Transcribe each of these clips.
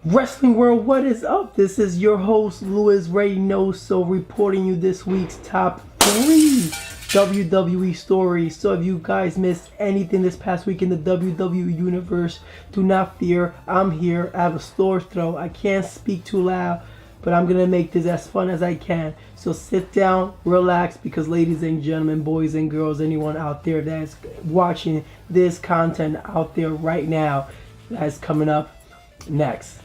Wrestling World, what is up? This is your host, Louis Reynoso, reporting you this week's top 3 WWE stories. So if you guys missed anything this past week in the WWE Universe, do not fear. I'm here. I have a sore throat. I can't speak too loud, but I'm going to make this as fun as I can. So sit down, relax, because ladies and gentlemen, boys and girls, anyone out there that's watching this content out there right now, that's coming up next.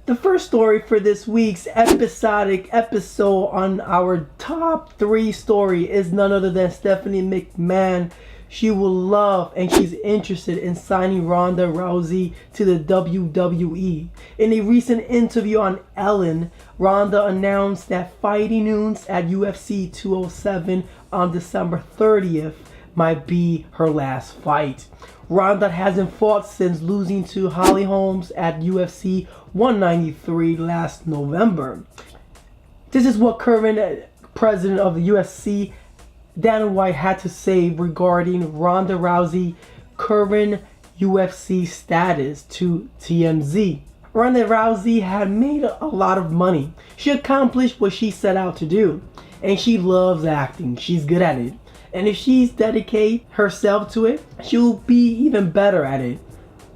The first story for this week's episode on our top 3 story is none other than Stephanie McMahon. She will love and she's interested in signing Ronda Rousey to the WWE. In a recent interview on Ellen, Ronda announced that fighting news at UFC 207 on December 30th might be her last fight. Ronda hasn't fought since losing to Holly Holmes at UFC 193 last November. This is what current president of the UFC, Dana White, had to say regarding Ronda Rousey current UFC status to TMZ. Ronda Rousey had made a lot of money. She accomplished what she set out to do, and she loves acting. She's good at it. And if she's dedicate herself to it, she'll be even better at it.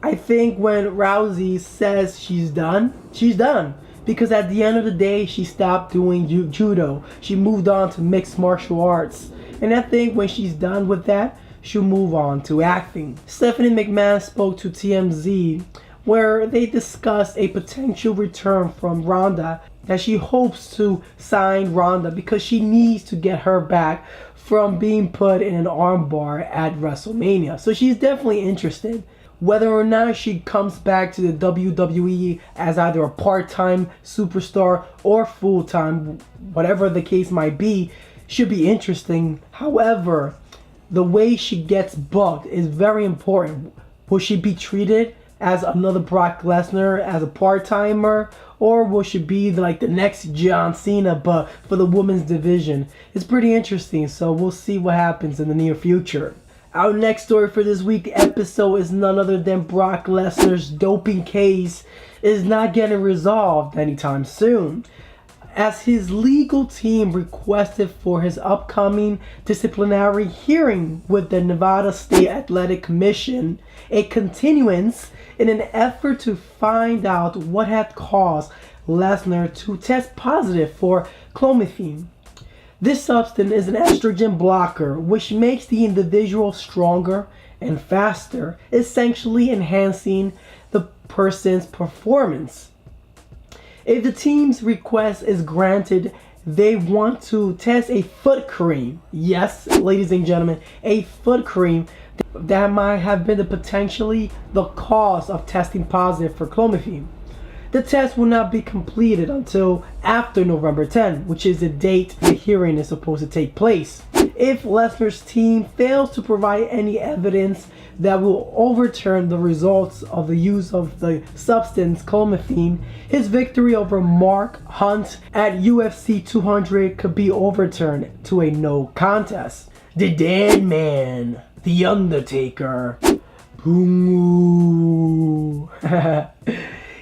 I think when Rousey says she's done, she's done. Because at the end of the day, she stopped doing judo. She moved on to mixed martial arts. And I think when she's done with that, she'll move on to acting. Stephanie McMahon spoke to TMZ where they discussed a potential return from Ronda, that she hopes to sign Ronda because she needs to get her back from being put in an armbar at WrestleMania. So she's definitely interested. Whether or not she comes back to the WWE as either a part-time superstar or full-time, whatever the case might be, should be interesting. However, the way she gets booked is very important. Will she be treated as another Brock Lesnar, as a part-timer, or will she be like the next John Cena but for the women's division? It's pretty interesting, so we'll see what happens in the near future. Our next story for this week's episode is none other than Brock Lesnar's doping case is not getting resolved anytime soon, as his legal team requested for his upcoming disciplinary hearing with the Nevada State Athletic Commission a continuance in an effort to find out what had caused Lesnar to test positive for clomiphene. This substance is an estrogen blocker which makes the individual stronger and faster, essentially enhancing the person's performance. If the team's request is granted, they want to test a foot cream. Yes, ladies and gentlemen, a foot cream that might have been potentially the cause of testing positive for clomiphene. The test will not be completed until after November 10, which is the date the hearing is supposed to take place. If Lesnar's team fails to provide any evidence that will overturn the results of the use of the substance clomiphene, his victory over Mark Hunt at UFC 200 could be overturned to a no contest. The Dead Man, The Undertaker. Boom.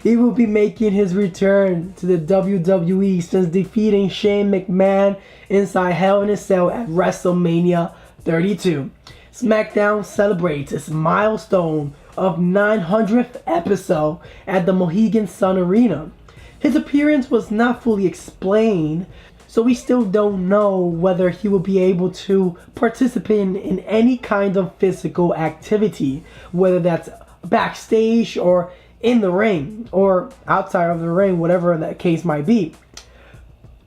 He will be making his return to the WWE since defeating Shane McMahon inside Hell in a Cell at WrestleMania 32. Smackdown celebrates its milestone of 900th episode at the Mohegan Sun Arena. His appearance was not fully explained, so we still don't know whether he will be able to participate in any kind of physical activity, whether that's backstage or in the ring or outside of the ring, whatever that case might be.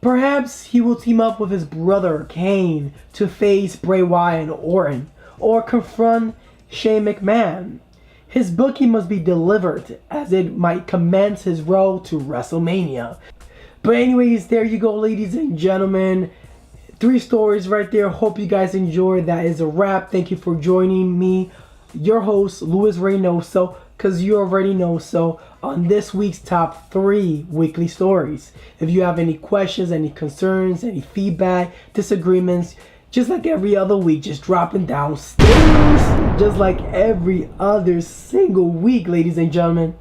Perhaps he will team up with his brother Kane to face Bray Wyatt and Orton, or confront Shane McMahon. His booking must be delivered, as it might commence his road to WrestleMania. But anyways, there you go, ladies and gentlemen. 3 stories right there. Hope you guys enjoyed. That is a wrap. Thank you for joining me, your host, Louis Reynoso, because you already know so, on this week's top 3 weekly stories. If you have any questions, any concerns, any feedback, disagreements, just like every other week, just dropping downstairs, just like every other single week, ladies and gentlemen.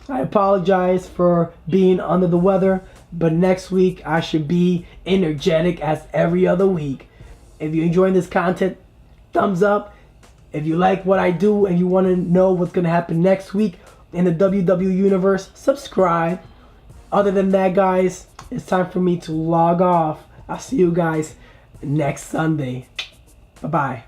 I apologize for being under the weather, but next week I should be energetic as every other week. If you're enjoying this content, thumbs up. If you like what I do and you want to know what's going to happen next week in the WWE universe, subscribe. Other than that, guys, it's time for me to log off. I'll see you guys next Sunday. Bye-bye.